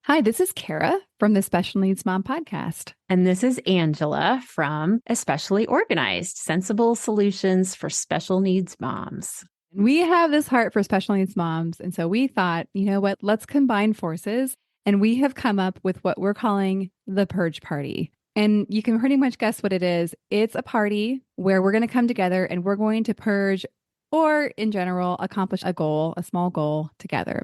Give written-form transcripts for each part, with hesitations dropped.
Hi, this is Kara from the Special Needs Mom podcast. And this is Angela from Especially Organized, Sensible Solutions for Special Needs Moms. We have this heart for special needs moms. And so we thought, you know what, let's combine forces. And we have come up with what we're calling the Purge Party. And you can pretty much guess what it is. It's a party where we're going to come together and we're going to purge, or in general, accomplish a goal, a small goal together.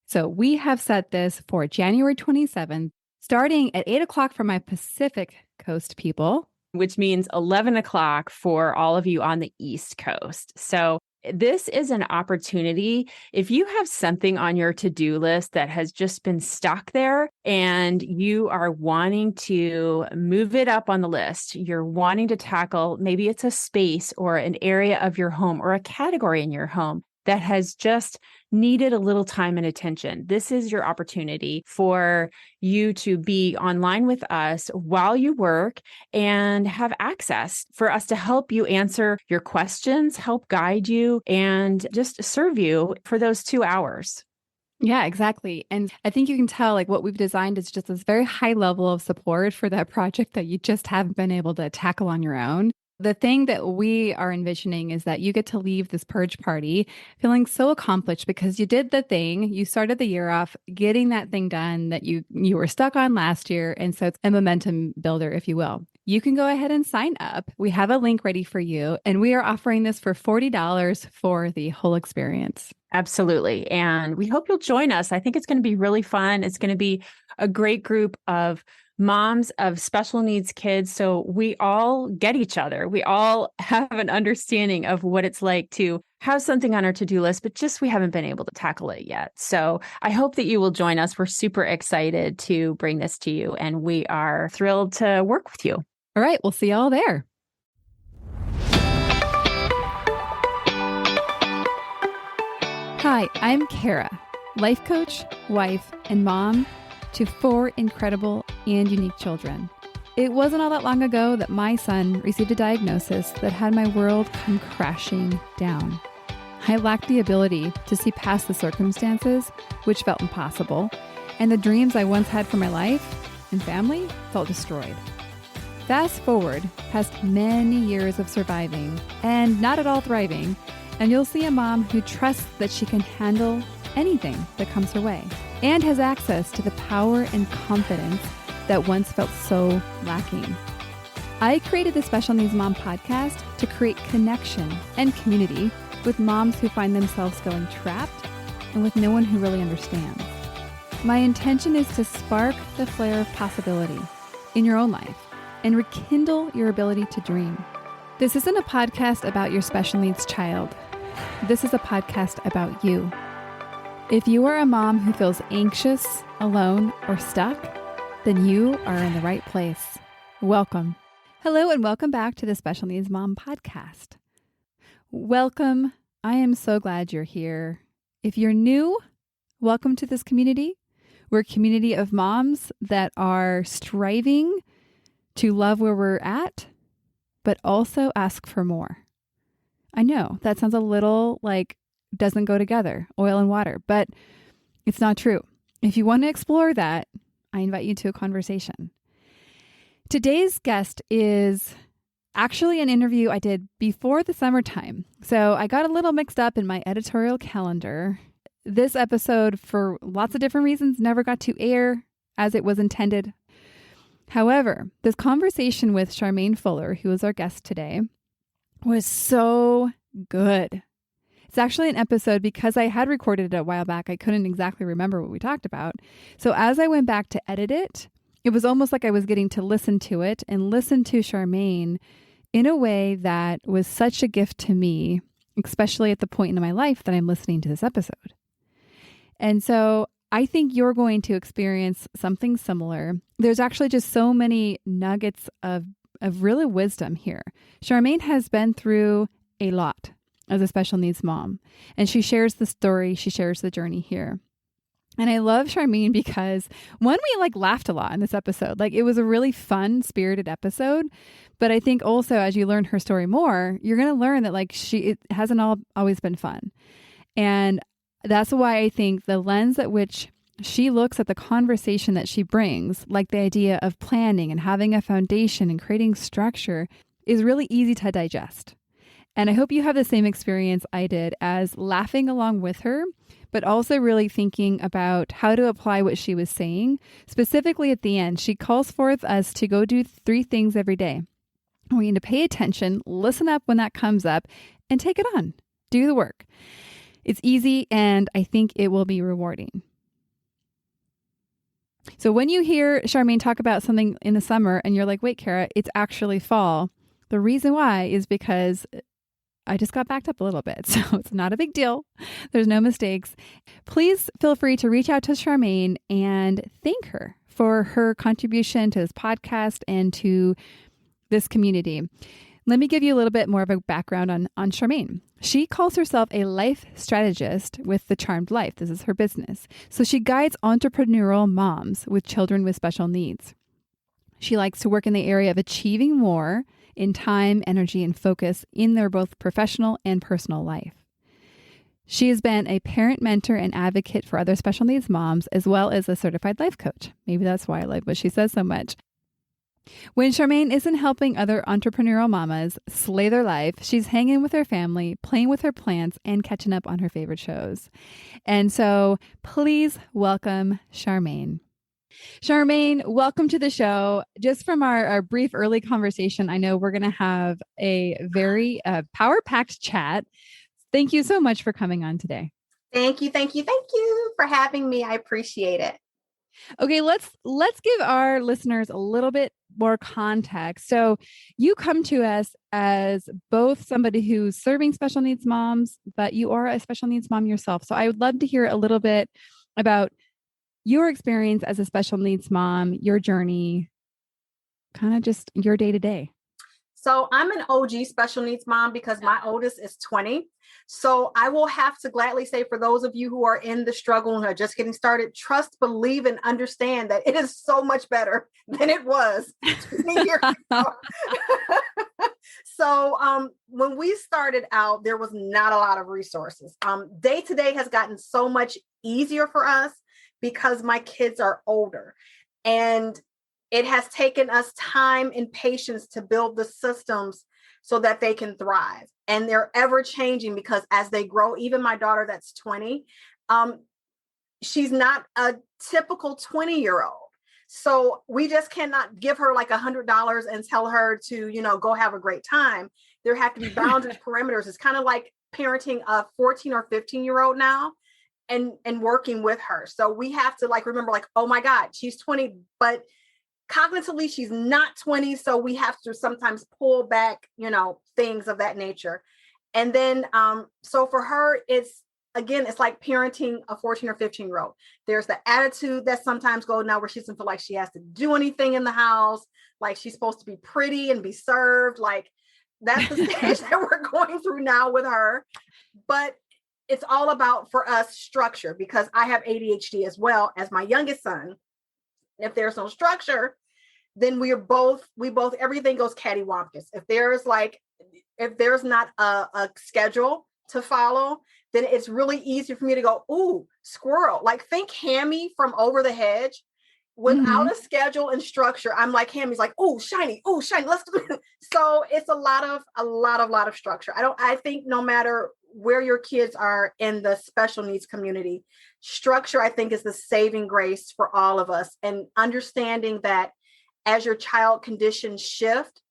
So we have set this for January 27th, starting at 8 o'clock for my Pacific Coast people. Which means 11 o'clock for all of you on the East Coast. So this is an opportunity. If you have something on your to-do list that has just been stuck there and you are wanting to move it up on the list, you're wanting to tackle, maybe it's a space or an area of your home or a category in your home that has just needed a little time and attention. This is your opportunity for you to be online with us while you work and have access for us to help you answer your questions, help guide you, and just serve you for those 2 hours. Yeah, exactly. And I think you can tell like what we've designed is just this very high level of support for that project that you just haven't been able to tackle on your own. The thing that we are envisioning is that you get to leave this purge party feeling so accomplished because you did the thing. You started the year off getting that thing done that you were stuck on last year. And so it's a momentum builder, if you will. You can go ahead and sign up. We have a link ready for you. And we are offering this for $40 for the whole experience. Absolutely. And we hope you'll join us. I think it's going to be really fun. It's going to be a great group of moms of special needs kids. So we all get each other. We all have an understanding of what it's like to have something on our to-do list, but just we haven't been able to tackle it yet. So I hope that you will join us. We're super excited to bring this to you, and we are thrilled to work with you. All right. We'll see you all there. Hi, I'm Kara, life coach, wife, and mom to 4 incredible and unique children. It wasn't all that long ago that my son received a diagnosis that had my world come crashing down. I lacked the ability to see past the circumstances, which felt impossible, and the dreams I once had for my life and family felt destroyed. Fast forward past many years of surviving and not at all thriving, and you'll see a mom who trusts that she can handle anything that comes her way and has access to the power and confidence that once felt so lacking. I created the Special Needs Mom podcast to create connection and community with moms who find themselves feeling trapped and with no one who really understands. My intention is to spark the flare of possibility in your own life and rekindle your ability to dream. This isn't a podcast about your special needs child. This is a podcast about you. If you are a mom who feels anxious, alone, or stuck, then you are in the right place. Welcome. Hello, and welcome back to the Special Needs Mom podcast. Welcome. I am so glad you're here. If you're new, welcome to this community. We're a community of moms that are striving to love where we're at, but also ask for more. I know that sounds a little like doesn't go together, oil and water, but it's not true. If you want to explore that, I invite you to a conversation. Today's guest is actually an interview I did before the summertime. So I got a little mixed up in my editorial calendar. This episode, for lots of different reasons, never got to air as it was intended. However, this conversation with Charmaine Fuller, who is our guest today, was so good. It's actually an episode because I had recorded it a while back. I couldn't exactly remember what we talked about. So as I went back to edit it, it was almost like I was getting to listen to it and listen to Charmaine in a way that was such a gift to me, especially at the point in my life that I'm listening to this episode. And so I think you're going to experience something similar. There's actually just so many nuggets of really wisdom here. Charmaine has been through a lot as a special needs mom, and she shares the story, she shares the journey here. And I love Charmaine because one, we laughed a lot in this episode. It was a really fun, spirited episode. But I think also as you learn her story more, you're going to learn that it hasn't always been fun. And that's why I think the lens at which she looks at the conversation that she brings, like the idea of planning and having a foundation and creating structure, is really easy to digest. And I hope you have the same experience I did, as laughing along with her, but also really thinking about how to apply what she was saying. Specifically at the end, she calls forth us to go do 3 things every day. We need to pay attention, listen up when that comes up, and take it on. Do the work. It's easy, and I think it will be rewarding. So when you hear Charmaine talk about something in the summer and you're like, wait, Kara, it's actually fall, the reason why is because I just got backed up a little bit. So it's not a big deal. There's no mistakes. Please feel free to reach out to Charmaine and thank her for her contribution to this podcast and to this community. Let me give you a little bit more of a background on Charmaine. She calls herself a life strategist with The Charmed Life. This is her business. So she guides entrepreneurial moms with children with special needs. She likes to work in the area of achieving more in time, energy, and focus in their both professional and personal life. She has been a parent mentor and advocate for other special needs moms, as well as a certified life coach. Maybe that's why I like what she says so much. When Charmaine isn't helping other entrepreneurial mamas slay their life, she's hanging with her family, playing with her plants, and catching up on her favorite shows. And so please welcome Charmaine. Charmaine, welcome to the show. Just from our brief early conversation, I know we're going to have a very power-packed chat. Thank you so much for coming on today. Thank you for having me. I appreciate it. Okay, let's give our listeners a little bit more context. So you come to us as both somebody who's serving special needs moms, but you are a special needs mom yourself. So I would love to hear a little bit about your experience as a special needs mom, your journey, kind of just your day to day. So I'm an OG special needs mom because my oldest is 20. So I will have to gladly say, for those of you who are in the struggle and are just getting started, trust, believe, and understand that it is so much better than it was 20 years ago. So when we started out, there was not a lot of resources. Day to day has gotten so much easier for us because my kids are older, and it has taken us time and patience to build the systems so that they can thrive. And they're ever changing because as they grow, even my daughter that's 20, she's not a typical 20-year-old. So we just cannot give her like $100 and tell her to, go have a great time. There have to be boundaries, parameters. It's kind of like parenting a 14 or 15-year-old now and working with her. So we have to remember oh my God, she's 20, but cognitively she's not 20. So we have to sometimes pull back, things of that nature. And then, so for her, it's like parenting a 14 or 15-year-old. There's the attitude that sometimes goes now where she doesn't feel like she has to do anything in the house. Like she's supposed to be pretty and be served. Like that's the stage that we're going through now with her. But it's all about, for us, structure, because I have ADHD as well as my youngest son. If there's no structure, then we both, everything goes cattywampus. If there's not a schedule to follow, then it's really easy for me to go, ooh, squirrel. Like think Hammy from Over the Hedge. Without a schedule and structure, I'm like Hammy's like, ooh, shiny, let's do it. So it's a lot of structure. I think no matter where your kids are in the special needs community, structure, I think, is the saving grace for all of us. And understanding that as your child conditions shift,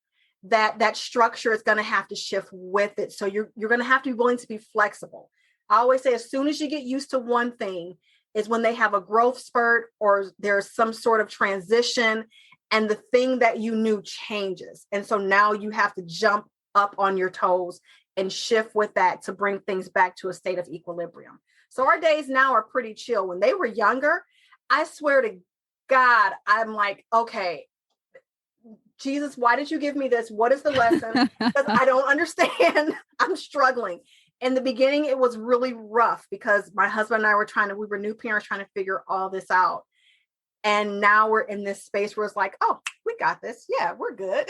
that structure is going to have to shift with it. So you're going to have to be willing to be flexible. I always say, as soon as you get used to one thing is when they have a growth spurt or there's some sort of transition and the thing that you knew changes. And so now you have to jump up on your toes and shift with that to bring things back to a state of equilibrium. So our days now are pretty chill. When they were younger, I swear to God, I'm like, okay, Jesus, why did you give me this? What is the lesson? Because I don't understand. I'm struggling. In the beginning, it was really rough because my husband and I we were new parents trying to figure all this out. And now we're in this space where it's like, oh, we got this. Yeah, we're good.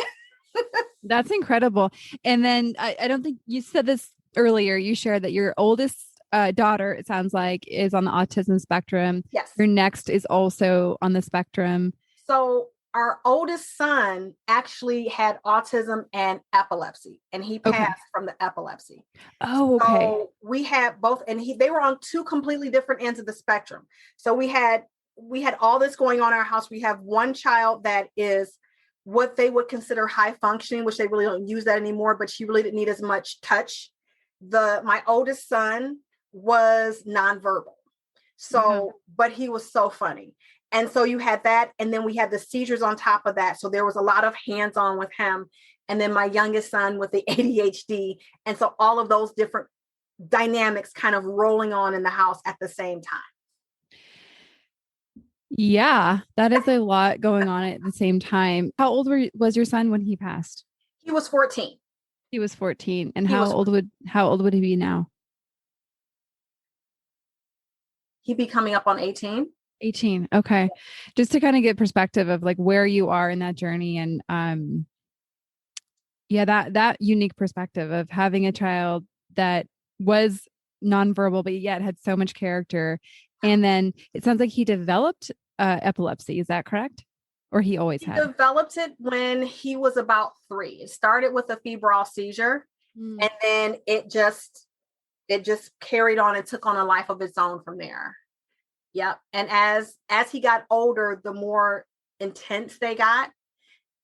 That's incredible. And then I don't think you said this earlier. You shared that your oldest daughter, it sounds like, is on the autism spectrum. Yes. Your next is also on the spectrum. So our oldest son actually had autism and epilepsy, and he passed from the epilepsy. Oh, okay. So we had both, and they were on two completely different ends of the spectrum. So we had all this going on in our house. We have one child that is what they would consider high functioning, which they really don't use that anymore, but she really didn't need as much touch. My oldest son was nonverbal. So, but he was so funny. And so you had that. And then we had the seizures on top of that. So there was a lot of hands-on with him. And then my youngest son with the ADHD. And so all of those different dynamics kind of rolling on in the house at the same time. Yeah, that is a lot going on at the same time. How old was your son when he passed? He was 14. He was 14. And how old would he be now? He'd be coming up on 18. 18. Okay. Just to kind of get perspective of like where you are in that journey. And that unique perspective of having a child that was nonverbal, but yet had so much character. And then it sounds like he developed epilepsy. Is that correct? Or he always had? He developed it when he was about 3. It started with a febrile seizure, and then it just carried on and took on a life of its own from there. Yep. And as he got older, the more intense they got.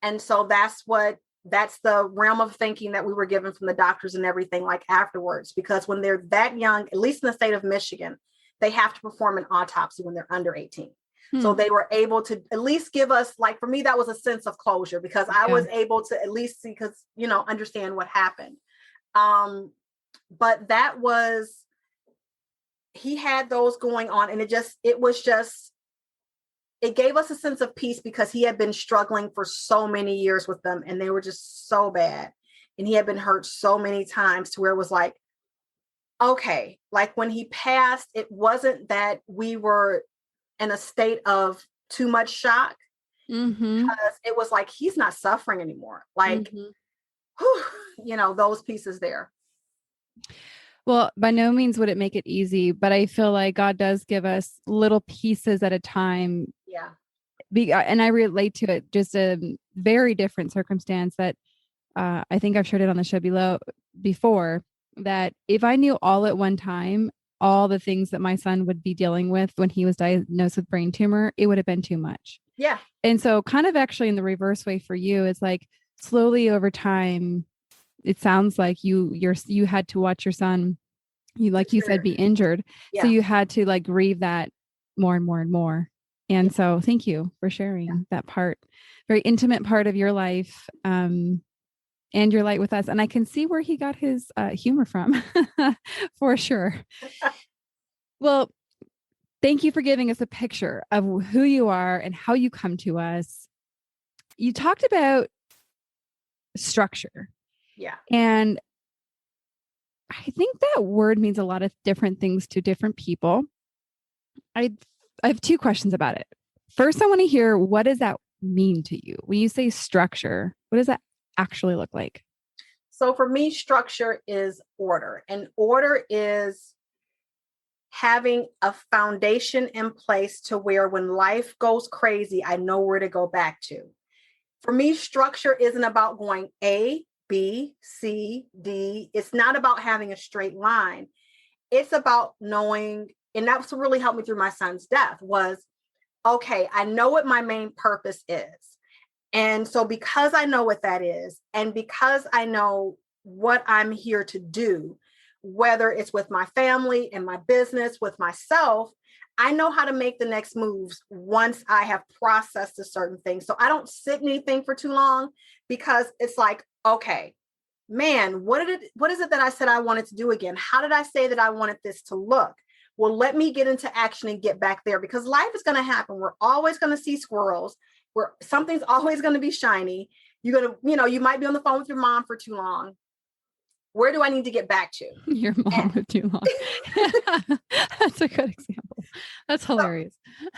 And so that's the realm of thinking that we were given from the doctors and everything like afterwards, because when they're that young, at least in the state of Michigan, they have to perform an autopsy when they're under 18. So they were able to at least give us, like, for me, that was a sense of closure, because I was able to at least see, because, understand what happened. But he had those going on, and it gave us a sense of peace, because he had been struggling for so many years with them, and they were just so bad. And he had been hurt so many times to where it was like, okay, like when he passed, it wasn't that we were in a state of too much shock, because it was like, he's not suffering anymore. Like, those pieces there. Well, by no means would it make it easy, but I feel like God does give us little pieces at a time. Yeah. And I relate to it, just a very different circumstance that I think I've shared it on the show before, that if I knew all at one time, all the things that my son would be dealing with when he was diagnosed with brain tumor, it would have been too much. Yeah. And so kind of actually in the reverse way for you, it's like slowly over time, it sounds like you had to watch your son, you said, be injured. Yeah. So you had to like grieve that more and more and more. And so thank you for sharing that part, very intimate part of your life, and your light with us. And I can see where he got his humor from for sure. Well, thank you for giving us a picture of who you are and how you come to us. You talked about structure. Yeah. And I think that word means a lot of different things to different people. I have 2 questions about it. First, I want to hear, what does that mean to you? When you say structure, what does that actually look like? So for me, structure is order, and order is having a foundation in place to where when life goes crazy, I know where to go back to. For me, structure isn't about going A, B, C, D. It's not about having a straight line. It's about knowing, and that's what really helped me through my son's death was, okay, I know what my main purpose is. And so because I know what that is, and because I know what I'm here to do, whether it's with my family and my business, with myself, I know how to make the next moves once I have processed a certain thing. So I don't sit in anything for too long, because it's like, okay, man, what is it that I said I wanted to do again? How did I say that I wanted this to look? Well, let me get into action and get back there, because life is going to happen. We're always going to see squirrels, where something's always going to be shiny. You're going to, you might be on the phone with your mom for too long. Where do I need to get back to? Your mom for too long. That's a good example. That's hilarious.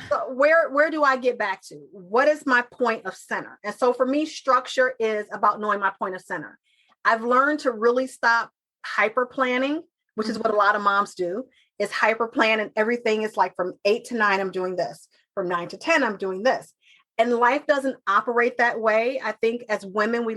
So where do I get back to? What is my point of center? And so for me, structure is about knowing my point of center. I've learned to really stop hyper planning which is what a lot of moms do, is hyper plan, and everything is like from 8 to 9, I'm doing this. From 9 to 10, I'm doing this. And life doesn't operate that way. I think as women, we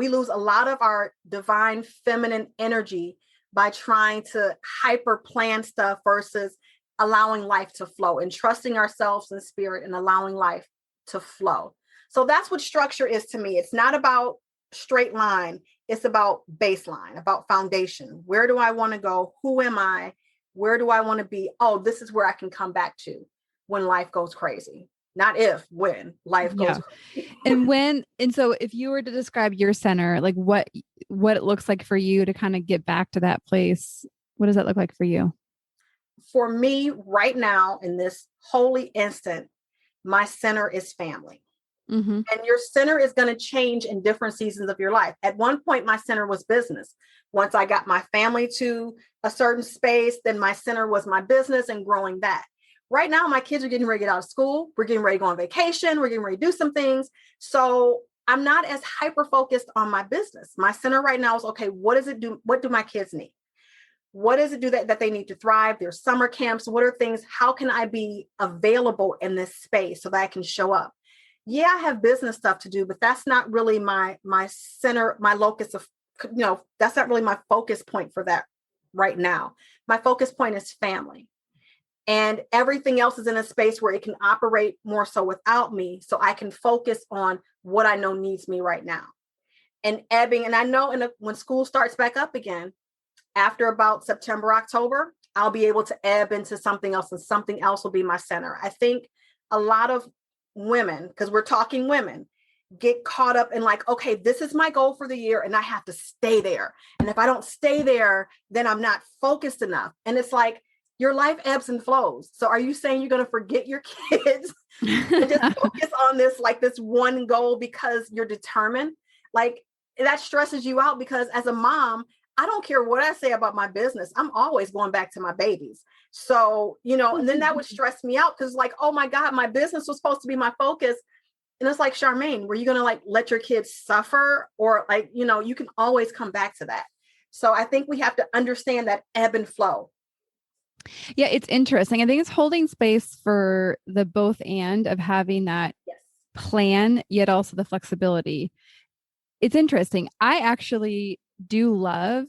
lose a lot of our divine feminine energy by trying to hyper plan stuff versus allowing life to flow and trusting ourselves in spirit and allowing life to flow. So that's what structure is to me. It's not about straight line. It's about baseline, about foundation. Where do I want to go? Who am I? Where do I want to be? Oh, this is where I can come back to when life goes crazy. Not if, when life goes crazy. And so if you were to describe your center, like what it looks like for you to kind of get back to that place, what does that look like for you? For me right now, in this holy instant, my center is family. Mm-hmm. And your center is going to change in different seasons of your life. At one point, my center was business. Once I got my family to a certain space, then my center was my business and growing that. Right now, my kids are getting ready to get out of school. We're getting ready to go on vacation. We're getting ready to do some things. So I'm not as hyper focused on my business. My center right now is, okay, what does it do? What do my kids need? What does it do that they need to thrive? There's summer camps. What are things? How can I be available in this space so that I can show up? Yeah, I have business stuff to do, but that's not really my center, my locus of, that's not really my focus point for that right now. My focus point is family. And everything else is in a space where it can operate more so without me, so I can focus on what I know needs me right now. And ebbing, and I know when school starts back up again, after about September, October, I'll be able to ebb into something else, and something else will be my center. I think a lot of women, because we're talking women, get caught up in like, okay, this is my goal for the year and I have to stay there. And if I don't stay there, then I'm not focused enough. And it's like, your life ebbs and flows. So are you saying you're going to forget your kids and just focus on this one goal because you're determined? Like, that stresses you out, because as a mom, I don't care what I say about my business. I'm always going back to my babies. So, and then that would stress me out, because like, oh my God, my business was supposed to be my focus. And it's like, Charmaine, were you going to like let your kids suffer? Or like, you can always come back to that. So I think we have to understand that ebb and flow. Yeah, it's interesting. I think it's holding space for the both and of having that plan, yet also the flexibility. It's interesting. I actually do love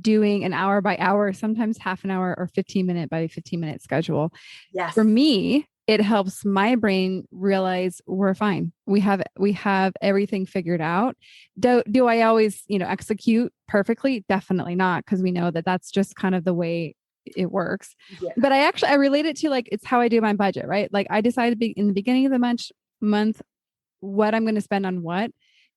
doing an hour by hour, sometimes half an hour or 15-minute by 15-minute schedule. Yes. For me, it helps my brain realize we're fine. We have everything figured out. Do I always, execute perfectly? Definitely not, because we know that that's just kind of the way it works. Yeah. But I relate it to like, it's how I do my budget, right? Like I decided in the beginning of the month what I'm going to spend on what.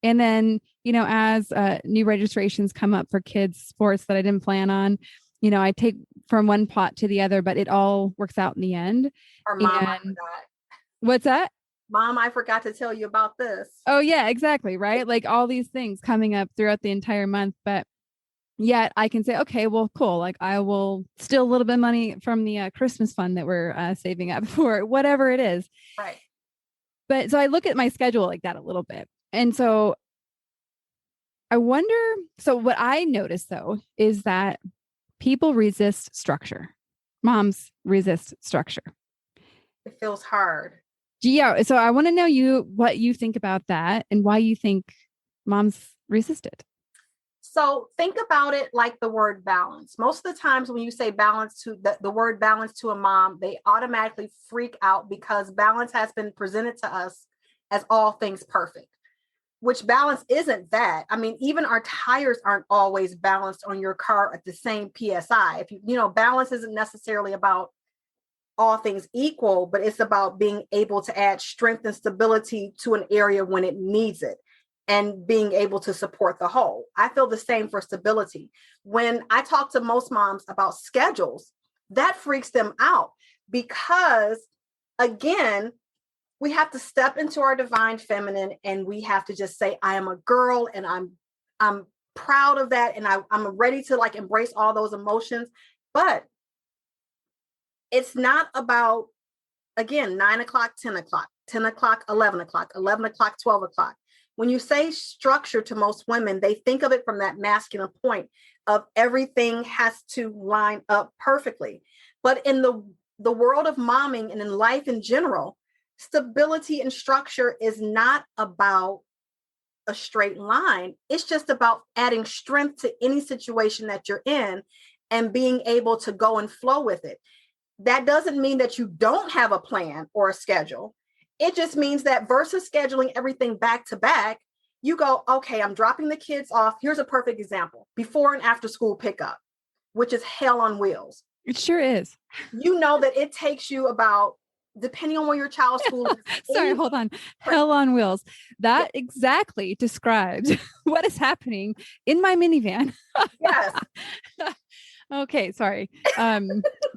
And then, as new registrations come up for kids sports that I didn't plan on, I take from one pot to the other, but it all works out in the end. Or mom, I forgot. What's that? Mom, I forgot to tell you about this. Oh yeah, exactly. Right. Like all these things coming up throughout the entire month, but yet I can say, okay, well, cool. Like I will steal a little bit of money from the Christmas fund that we're saving up for, whatever it is. Right. But so I look at my schedule like that a little bit. And so I wonder, so what I notice though, is that people resist structure. Moms resist structure. It feels hard. Yeah. So I want to know what you think about that and why you think moms resist it. So think about it like the word balance. Most of the times when you say balance to the word balance to a mom, they automatically freak out because balance has been presented to us as all things perfect, which balance isn't that. I mean, even our tires aren't always balanced on your car at the same PSI. If balance isn't necessarily about all things equal, but it's about being able to add strength and stability to an area when it needs it, and being able to support the whole. I feel the same for stability. When I talk to most moms about schedules, that freaks them out because, again, we have to step into our divine feminine and we have to just say, I am a girl and I'm proud of that. And I'm ready to like embrace all those emotions. But it's not about, again, 9 o'clock, 10 o'clock, 10 o'clock, 11 o'clock, 11 o'clock, 12 o'clock. When you say structure to most women, they think of it from that masculine point. of everything has to line up perfectly. But in the world of momming and in life in general, stability and structure is not about a straight line. It's just about adding strength to any situation that you're in and being able to go and flow with it. That doesn't mean that you don't have a plan or a schedule. It just means that versus scheduling everything back to back, you go, okay, I'm dropping the kids off. Here's a perfect example: before and after school pickup, which is hell on wheels. It sure is. You know that it takes you about, depending on where your child's school is. Sorry, hold on. Hell on wheels. That exactly describes what is happening in my minivan. Yes. Okay, sorry.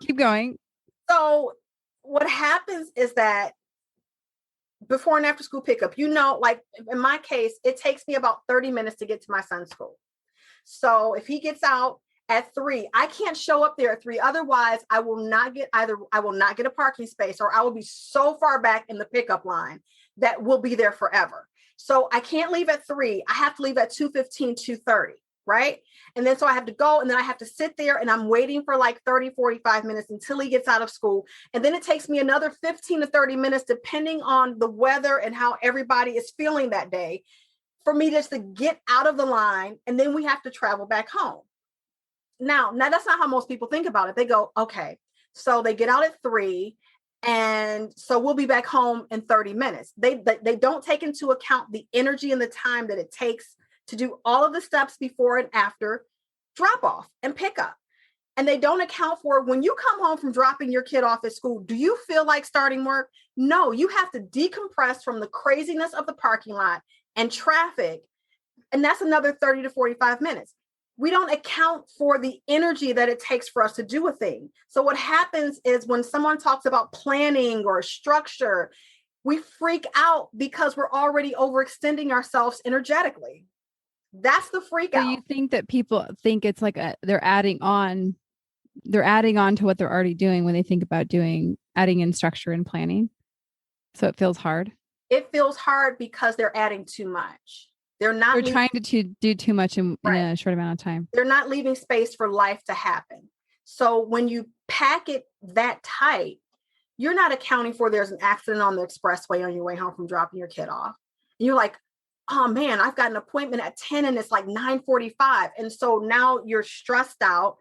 Keep going. So what happens is that before and after school pickup, like in my case, it takes me about 30 minutes to get to my son's school. So if he gets out at 3, I can't show up there at 3. Otherwise, I will not get a parking space, or I will be so far back in the pickup line that we'll be there forever. So I can't leave at 3. I have to leave at 2:15, 2:30, right? And then so I have to go, and then I have to sit there, and I'm waiting for like 30, 45 minutes until he gets out of school. And then it takes me another 15 to 30 minutes, depending on the weather and how everybody is feeling that day, for me just to get out of the line. And then we have to travel back home. Now that's not how most people think about it. They go, okay, so they get out at 3, and so we'll be back home in 30 minutes. They don't take into account the energy and the time that it takes to do all of the steps before and after drop off and pick up. And they don't account for, when you come home from dropping your kid off at school, do you feel like starting work? No, you have to decompress from the craziness of the parking lot and traffic. And that's another 30 to 45 minutes. We don't account for the energy that it takes for us to do a thing. So what happens is when someone talks about planning or structure, we freak out because we're already overextending ourselves energetically. That's the freak out. So you think that people think it's like they're adding on to what they're already doing when they think about adding in structure and planning. So it feels hard. It feels hard because they're adding too much. They're trying to do too much in a short amount of time. They're not leaving space for life to happen. So when you pack it that tight, you're not accounting for there's an accident on the expressway on your way home from dropping your kid off. And you're like, oh man, I've got an appointment at 10 and it's like 9:45. And so now you're stressed out,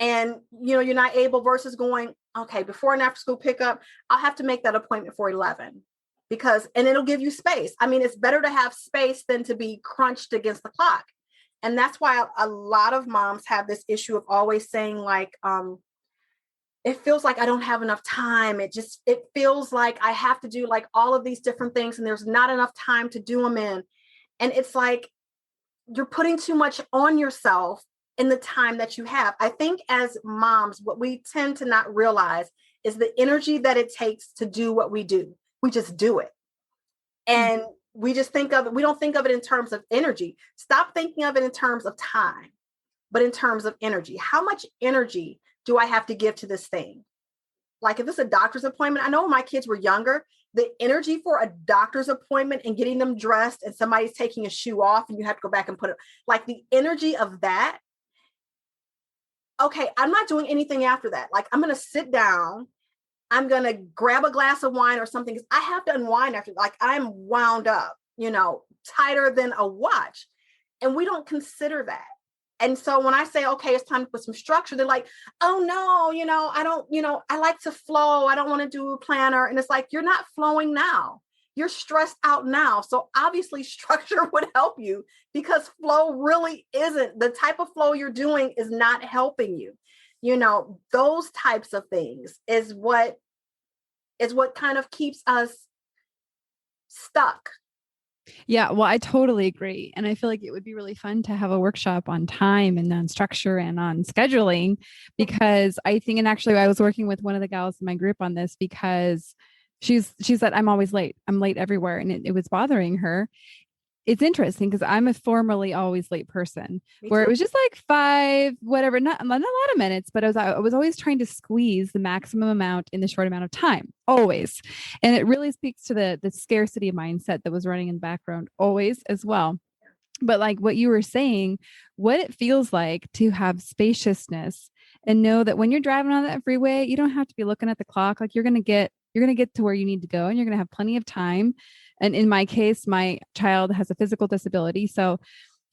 and you're not able, versus going, okay, before and after school pickup, I'll have to make that appointment for 11. And it'll give you space. I mean, it's better to have space than to be crunched against the clock. And that's why a lot of moms have this issue of always saying like, it feels like I don't have enough time. It feels like I have to do like all of these different things, and there's not enough time to do them in. And it's like, you're putting too much on yourself in the time that you have. I think as moms, what we tend to not realize is the energy that it takes to do what we do. We just do it. And we just we don't think of it in terms of energy. Stop thinking of it in terms of time, but in terms of energy. How much energy do I have to give to this thing? Like if it's a doctor's appointment, I know when my kids were younger, the energy for a doctor's appointment and getting them dressed and somebody's taking a shoe off and you have to go back and put it, like the energy of that. Okay, I'm not doing anything after that. Like I'm going to sit down. I'm going to grab a glass of wine or something. I have to unwind after, like I'm wound up, tighter than a watch. And we don't consider that. And so when I say, okay, it's time to put some structure, they're like, oh no, I don't, I like to flow. I don't want to do a planner. And it's like, you're not flowing now. You're stressed out now. So obviously structure would help you, because flow really isn't, the type of flow you're doing is not helping you. Those types of things is what kind of keeps us stuck. Yeah, well, I totally agree. And I feel like it would be really fun to have a workshop on time and on structure and on scheduling, because I think, and actually I was working with one of the gals in my group on this, because she said, I'm always late. I'm late everywhere. And it was bothering her. It's interesting because I'm a formerly always late person, where it was just like 5, whatever, not a lot of minutes, but I was always trying to squeeze the maximum amount in the short amount of time, always. And it really speaks to the scarcity mindset that was running in the background always as well. But like what you were saying, what it feels like to have spaciousness and know that when you're driving on that freeway, you don't have to be looking at the clock. Like you're going to get to where you need to go and you're going to have plenty of time. And in my case, my child has a physical disability. So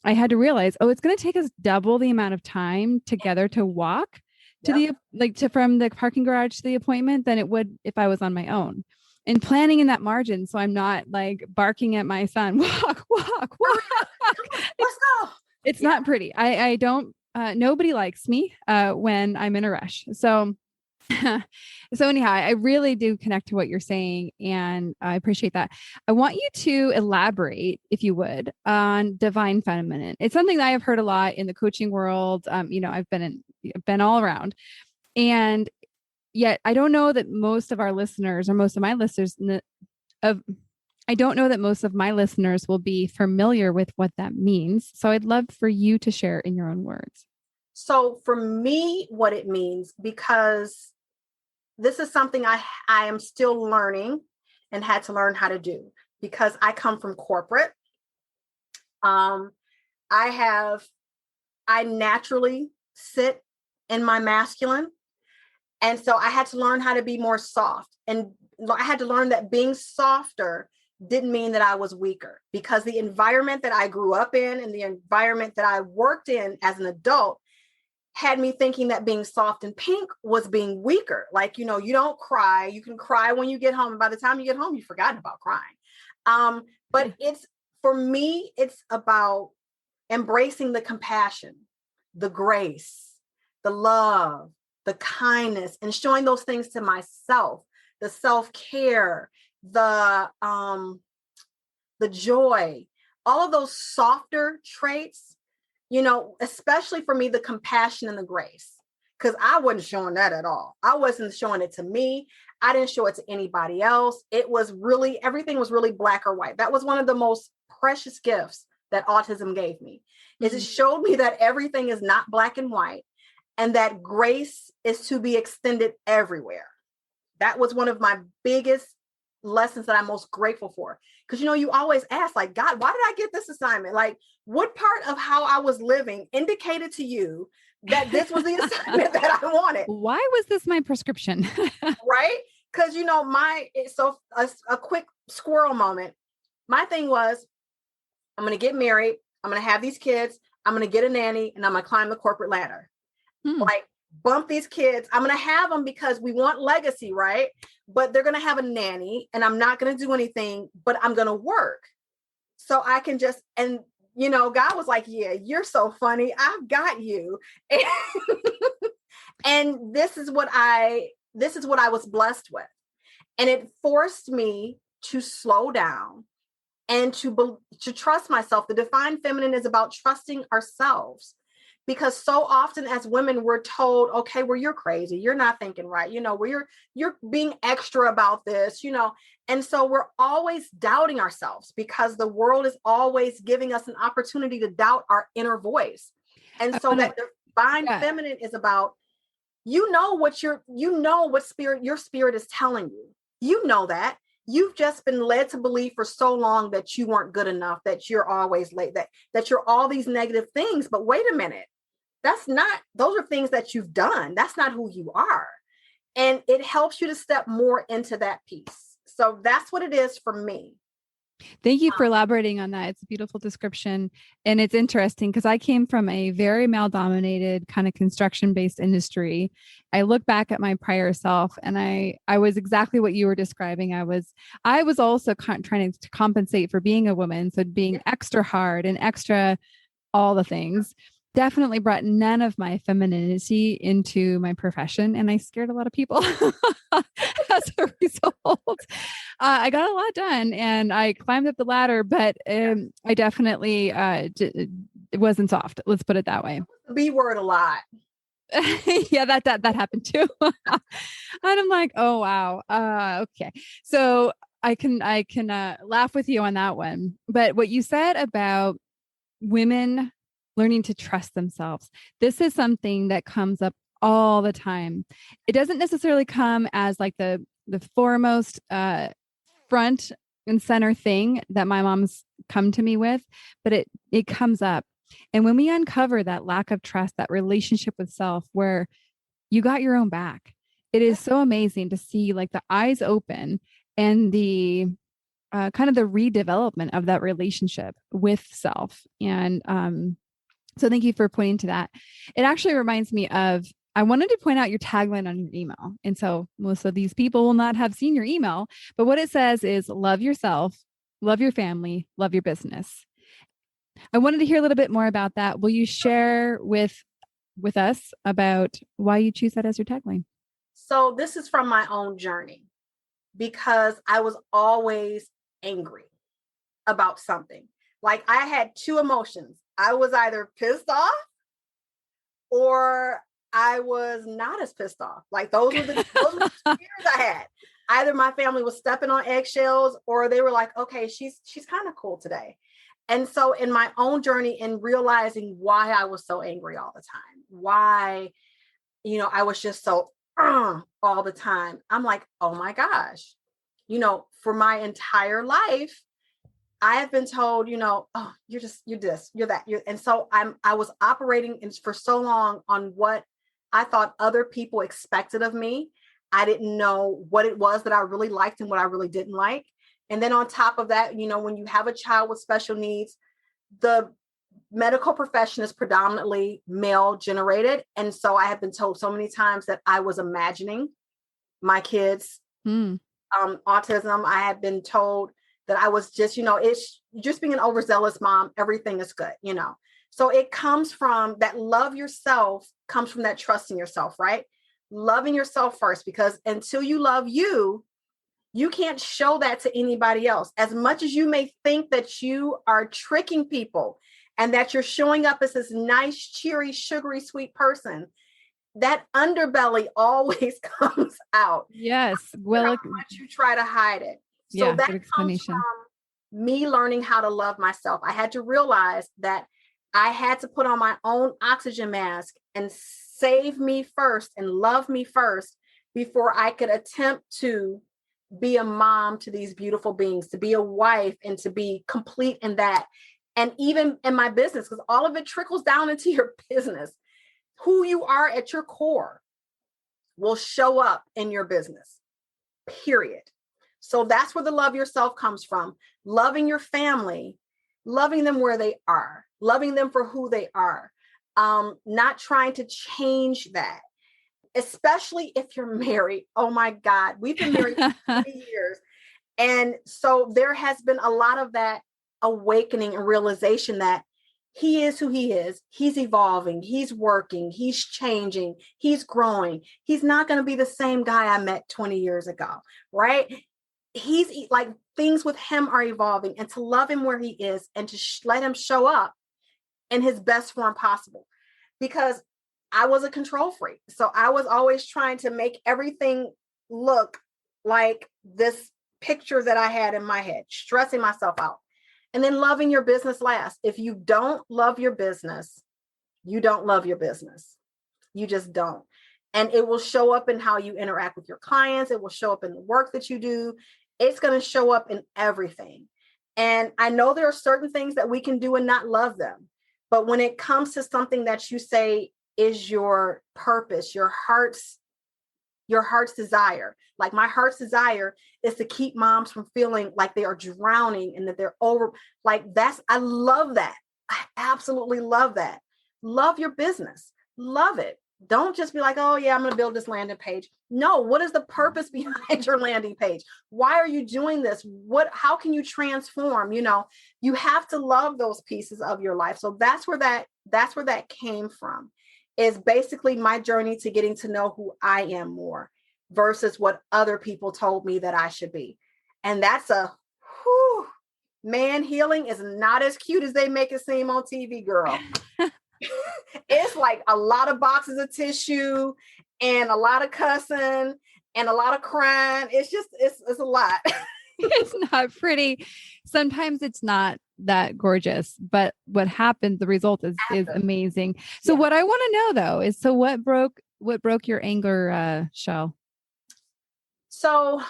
I had to realize, oh, it's going to take us double the amount of time together to walk to Yep. from the parking garage to the appointment than it would if I was on my own. And planning in that margin, so I'm not like barking at my son, walk, walk, walk. Come on, let's go. It's not pretty. I don't. Nobody likes me when I'm in a rush. So so anyhow, I really do connect to what you're saying, and I appreciate that. I want you to elaborate, if you would, on divine feminine. It's something that I have heard a lot in the coaching world. I've been all around, and yet I don't know that most of our listeners, or most of my listeners, I don't know that most of my listeners will be familiar with what that means. So I'd love for you to share in your own words. So for me, what it means, because this is something I am still learning and had to learn how to do, because I come from corporate. I naturally sit in my masculine. And so I had to learn how to be more soft. And I had to learn that being softer didn't mean that I was weaker, because the environment that I grew up in and the environment that I worked in as an adult had me thinking that being soft and pink was being weaker. Like, you don't cry. You can cry when you get home. And by the time you get home, you've forgotten about crying. But for me, it's about embracing the compassion, the grace, the love, the kindness, and showing those things to myself, the self-care, the joy, all of those softer traits, especially for me, the compassion and the grace, because I wasn't showing that at all. I wasn't showing it to me. I didn't show it to anybody else. Everything was really black or white. That was one of the most precious gifts that autism gave me, is it showed me that everything is not black and white, and that grace is to be extended everywhere. That was one of my biggest lessons that I'm most grateful for. Because, you always ask, like, God, why did I get this assignment? Like, what part of how I was living indicated to you that this was the assignment that I wanted? Why was this my prescription? Right? Because, a quick squirrel moment. My thing was, I'm going to get married. I'm going to have these kids. I'm going to get a nanny, and I'm going to climb the corporate ladder. Like, bump these kids. I'm going to have them because we want legacy, right? But they're going to have a nanny, and I'm not going to do anything, but I'm going to work. So I can God was like, yeah, you're so funny. I've got you. And this is what I was blessed with. And it forced me to slow down and to trust myself. The divine feminine is about trusting ourselves. Because so often as women, we're told, okay, well, you're crazy. You're not thinking right. You're being extra about this, And so we're always doubting ourselves, because the world is always giving us an opportunity to doubt our inner voice. And so that divine feminine is about, what spirit, your spirit is telling you. You know that. You've just been led to believe for so long that you weren't good enough, that you're always late, that you're all these negative things. But wait a minute. Those are things that you've done. That's not who you are. And it helps you to step more into that piece. So that's what it is for me. Thank you for elaborating on that. It's a beautiful description. And it's interesting because I came from a very male dominated kind of construction based industry. I look back at my prior self, and I was exactly what you were describing. I was also trying to compensate for being a woman. So being extra hard and extra all the things. Definitely brought none of my femininity into my profession, and I scared a lot of people as a result. I got a lot done, and I climbed up the ladder, but I definitely it wasn't soft. Let's put it that way. B word a lot. Yeah, that happened too. And I'm like, oh wow, okay. So I can laugh with you on that one. But what you said about women learning to trust themselves. This is something that comes up all the time. It doesn't necessarily come as like the foremost front and center thing that my mom's come to me with, but it comes up. And when we uncover that lack of trust, that relationship with self, where you got your own back, it is so amazing to see like the eyes open and the kind of the redevelopment of that relationship with self. And so thank you for pointing to that. It actually reminds me of, I wanted to point out your tagline on your email. And so most of these people will not have seen your email, but what it says is love yourself, love your family, love your business. I wanted to hear a little bit more about that. Will you share with us about why you choose that as your tagline? So this is from my own journey, because I was always angry about something. Like I had two emotions. I was either pissed off or I was not as pissed off. Like those were the fears I had. Either my family was stepping on eggshells or they were like, okay, she's kind of cool today. And so in my own journey in realizing why I was so angry all the time, why, I was just so all the time, I'm like, oh my gosh, for my entire life, I have been told, oh, you're this, you're that. And so I was operating for so long on what I thought other people expected of me. I didn't know what it was that I really liked and what I really didn't like. And then on top of that, when you have a child with special needs, the medical profession is predominantly male generated. And so I have been told so many times that I was imagining my kids' autism. I have been told that I was just, it's just being an overzealous mom. Everything is good, So it comes from that love yourself, comes from that trust in yourself, right? Loving yourself first, because until you love you, you can't show that to anybody else. As much as you may think that you are tricking people and that you're showing up as this nice, cheery, sugary, sweet person, that underbelly always comes out. Yes. Well, how much you try to hide it. So yeah, that comes from me learning how to love myself. I had to realize that I had to put on my own oxygen mask and save me first and love me first before I could attempt to be a mom to these beautiful beings, to be a wife, and to be complete in that. And even in my business, because all of it trickles down into your business. Who you are at your core will show up in your business, period. So that's where the love yourself comes from. Loving your family, loving them where they are, loving them for who they are, not trying to change that. Especially if you're married. Oh my God, we've been married for 20 years. And so there has been a lot of that awakening and realization that he is who he is. He's evolving. He's working. He's changing. He's growing. He's not going to be the same guy I met 20 years ago, right? He's like, things with him are evolving, and to love him where he is and to let him show up in his best form possible. Because I was a control freak. So I was always trying to make everything look like this picture that I had in my head, stressing myself out. And then loving your business last. If you don't love your business, you don't love your business. You just don't. And it will show up in how you interact with your clients. It will show up in the work that you do. It's going to show up in everything. And I know there are certain things that we can do and not love them. But when it comes to something that you say is your purpose, your heart's desire. Like my heart's desire is to keep moms from feeling like they are drowning and that they're over. Like I love that. I absolutely love that. Love your business. Love it. Don't just be like, oh yeah, I'm going to build this landing page. No, what is the purpose behind your landing page? Why are you doing this? How can you transform? You have to love those pieces of your life. So that's where that came from. Is basically my journey to getting to know who I am more versus what other people told me that I should be. And that's man, healing is not as cute as they make it seem on TV, girl. It's like a lot of boxes of tissue and a lot of cussing and a lot of crying. It's a lot. It's not pretty. Sometimes it's not that gorgeous, but what happened, the result is amazing. So what I want to know though is, so what broke your anger shell? So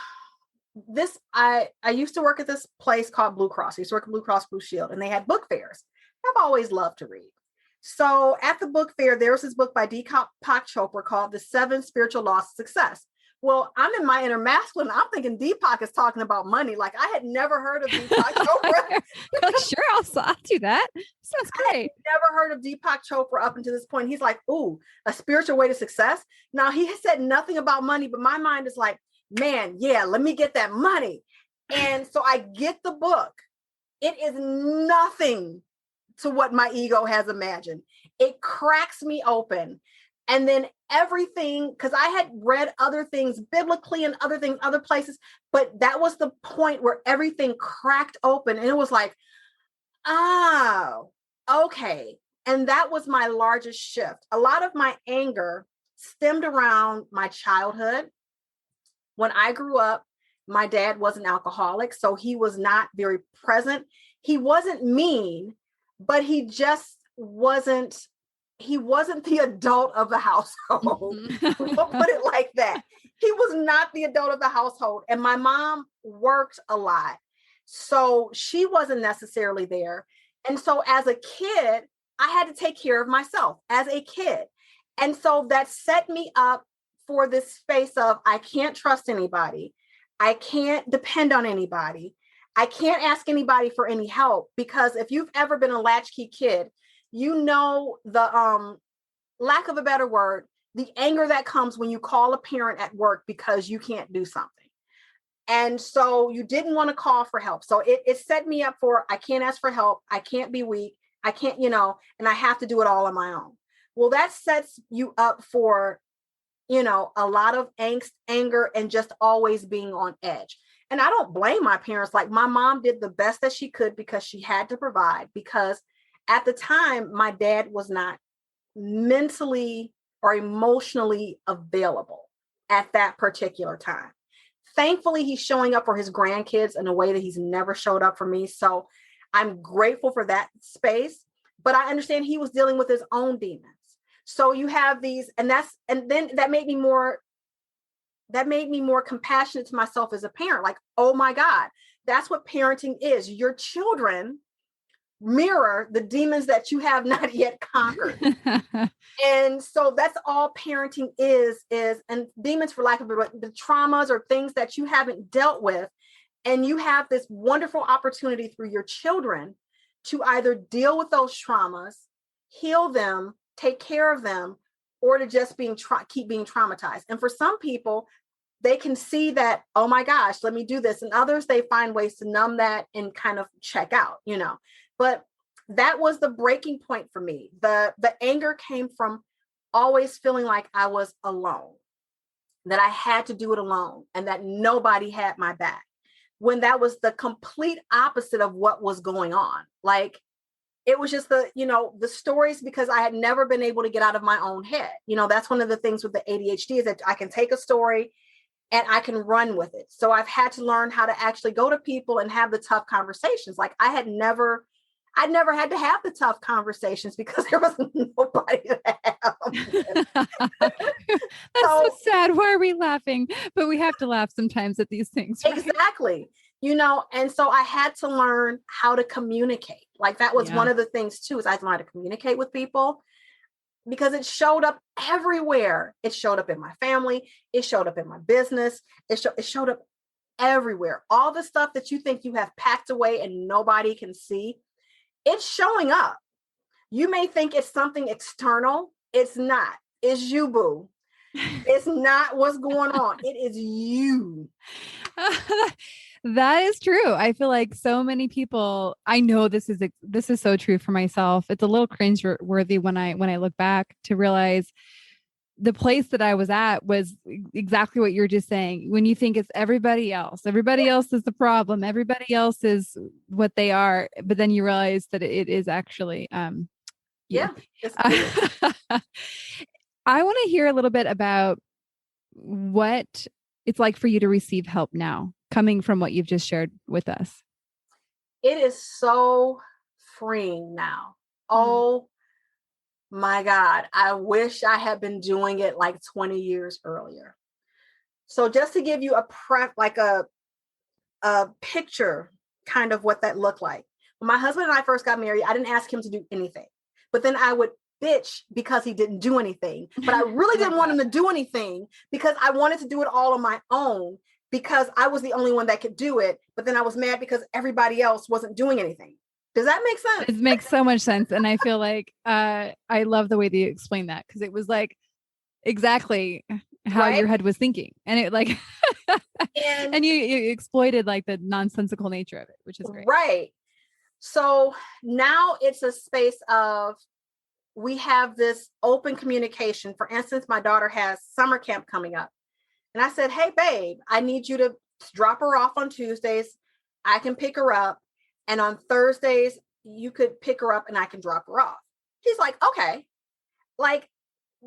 I used to work at this place called Blue Cross. I used to work at Blue Cross Blue Shield, and they had book fairs. I've always loved to read. So at the book fair, there was this book by Deepak Chopra called The 7 Spiritual Laws of Success. Well, I'm in my inner masculine. I'm thinking Deepak is talking about money. Like, I had never heard of Deepak Chopra. Like, sure, I'll do that. Sounds great. Never heard of Deepak Chopra up until this point. He's like, ooh, a spiritual way to success. Now, he has said nothing about money, but my mind is like, man, yeah, let me get that money. And so I get the book. It is nothing to what my ego has imagined. It cracks me open. And then everything, because I had read other things biblically and other things, other places, but that was the point where everything cracked open. And it was like, oh, okay. And that was my largest shift. A lot of my anger stemmed around my childhood. When I grew up, my dad was an alcoholic, so he was not very present. He wasn't mean, but he just wasn't the adult of the household. We'll put it like that. He was not the adult of the household. And my mom worked a lot, so she wasn't necessarily there. And so as a kid, I had to take care of myself as a kid. And so that set me up for this space of, I can't trust anybody. I can't depend on anybody. I can't ask anybody for any help, because if you've ever been a latchkey kid, you know the lack of a better word, the anger that comes when you call a parent at work because you can't do something. And so you didn't want to call for help. So it set me up for, I can't ask for help. I can't be weak. I can't, and I have to do it all on my own. Well, that sets you up for, a lot of angst, anger, and just always being on edge. And I don't blame my parents. Like, my mom did the best that she could because she had to provide, because at the time, my dad was not mentally or emotionally available at that particular time. Thankfully, he's showing up for his grandkids in a way that he's never showed up for me. So I'm grateful for that space, but I understand he was dealing with his own demons. So you have these, and then that made me more compassionate to myself as a parent. Like, oh my God, that's what parenting is. Your children mirror the demons that you have not yet conquered. And so that's all parenting is, and demons, for lack of a better word, the traumas or things that you haven't dealt with. And you have this wonderful opportunity through your children to either deal with those traumas, heal them, take care of them, or to just keep being traumatized. And for some people, they can see that, oh my gosh, let me do this. And others, they find ways to numb that and kind of check out, But that was the breaking point for me. The anger came from always feeling like I was alone, that I had to do it alone, and that nobody had my back, when that was the complete opposite of what was going on. Like, it was just the stories, because I had never been able to get out of my own head. That's one of the things with the ADHD, is that I can take a story and I can run with it. So I've had to learn how to actually go to people and have the tough conversations. Like, I never had to have the tough conversations because there was nobody to have them. That's so sad. Why are we laughing? But we have to laugh sometimes at these things. Right? Exactly. And so I had to learn how to communicate. Like, that was one of the things too, is I learned how to communicate with people, because it showed up everywhere. It showed up in my family. It showed up in my business. It showed up everywhere. All the stuff that you think you have packed away and nobody can see, it's showing up. You may think it's something external. It's not. It's you, boo. It's not what's going on. It is you. That is true. I feel like so many people, I know this is so true for myself. It's a little cringe worthy when I look back to realize the place that I was at was exactly what you're just saying. When you think it's everybody else is the problem. Everybody else is what they are. But then you realize that it is actually, yeah. I want to hear a little bit about what it's like for you to receive help now, coming from what you've just shared with us. It is so freeing now. Oh my God. I wish I had been doing it like 20 years earlier. So just to give you a picture kind of what that looked like. When my husband and I first got married, I didn't ask him to do anything, but then I would bitch because he didn't do anything. But I really didn't want him to do anything because I wanted to do it all on my own because I was the only one that could do it. But then I was mad because everybody else wasn't doing anything. Does that make sense? It makes so much sense. And I feel like I love the way that you explained that, because it was like exactly how your head was thinking. And it like, and you exploited like the nonsensical nature of it, which is great. Right. So now it's a space of, we have this open communication. For instance, my daughter has summer camp coming up. And I said, hey, babe, I need you to drop her off on Tuesdays. I can pick her up. And on Thursdays, you could pick her up and I can drop her off. He's like, okay. Like,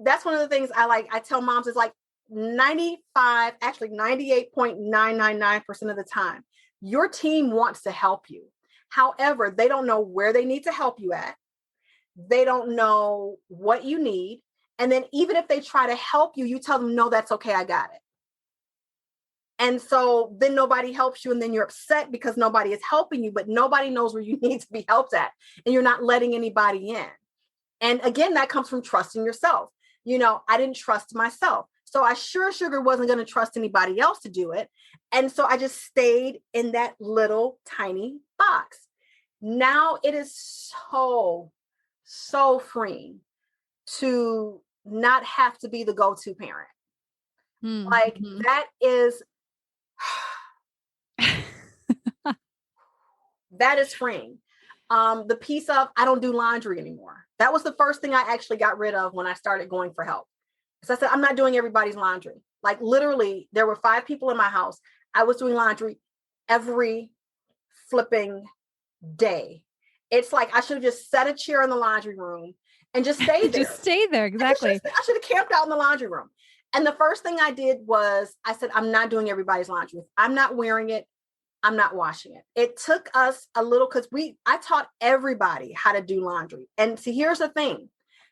that's one of the things I tell moms is like 98.999% of the time, your team wants to help you. However, they don't know where they need to help you at. They don't know what you need. And then even if they try to help you, you tell them, no, that's okay. I got it. And so then nobody helps you. And then you're upset because nobody is helping you, but nobody knows where you need to be helped at. And you're not letting anybody in. And again, that comes from trusting yourself. You know, I didn't trust myself. So I sure sugar wasn't going to trust anybody else to do it. And so I just stayed in that little tiny box. Now it is so freeing to not have to be the go-to parent. Like that is, that is freeing. The piece of, I don't do laundry anymore. That was the first thing I actually got rid of when I started going for help. Because I said, I'm not doing everybody's laundry. Like literally, there were 5 people in my house. I was doing laundry every flipping day. It's like, I should have just set a chair in the laundry room and just stayed there. Just stay there. Exactly. I should have camped out in the laundry room. And the first thing I did was I said, I'm not doing everybody's laundry. I'm not wearing it. I'm not washing it. It took us a little, because I taught everybody how to do laundry. And see, here's the thing.